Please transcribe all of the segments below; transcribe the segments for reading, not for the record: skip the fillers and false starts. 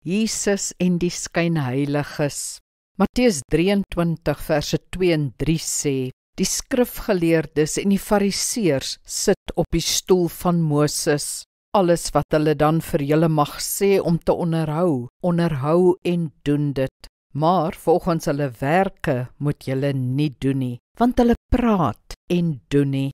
Jesus en die skynheiliges. Matteus 23 verse 2 en 3 sê, die skrifgeleerdes en die fariseërs sit op die stoel van Moses. Alles wat hulle dan vir julle mag sê om te onderhou en doen dit. Maar volgens hulle werke moet julle nie doen nie, want hulle praat en doen nie.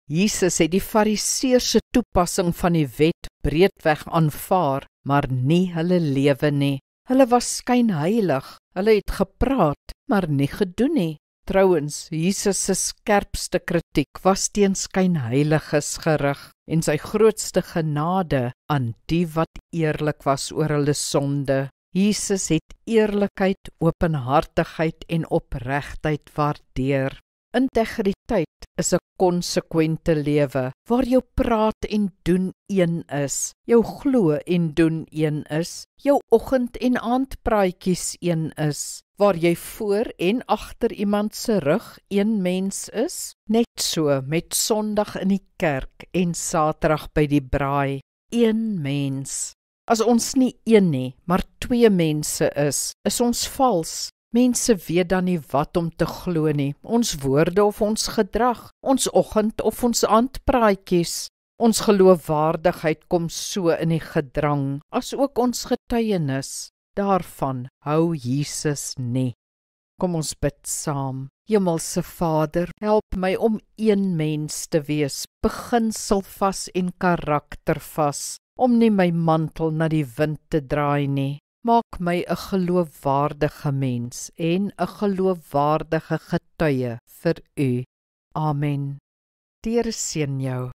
Jesus het die fariseërs se toepassing van die wet breedweg aanvaar, maar nie hulle lewe nie. Hulle was skynheilig, hulle het gepraat, maar nie gedoen nie. Trouwens, Jesus se skerpste kritiek was teen skynheiliges gerig en sy grootste genade aan die wat eerlik was oor hulle sonde. Jesus het eerlikheid, openhartigheid en opregtheid waardeer. Integriteit is 'n konsekwente lewe waar jou praat en doen een is, jou glo en doen een is, jou oggend- en aandpraatjies een is, waar jy voor en agter iemand se rug een mens is, net so met Sondag in die kerk en Saterdag by die braai, een mens. As ons nie een nie, maar twee mense is ons vals. Mense weet dan nie wat om te glo nie, ons woorde of ons gedrag, ons oggend of ons aandpraatjies. Ons geloofwaardigheid kom so in die gedrang, as ook ons getuienis. Daarvan hou Jesus nie. Kom ons bid saam. Hemelse Vader, help my om een mens te wees, beginselvas en karaktervas, om nie my mantel na die wind te draai nie. Maak my 'n geloofwaardige mens en 'n geloofwaardige getuie vir U. Amen. Die Here seën jou.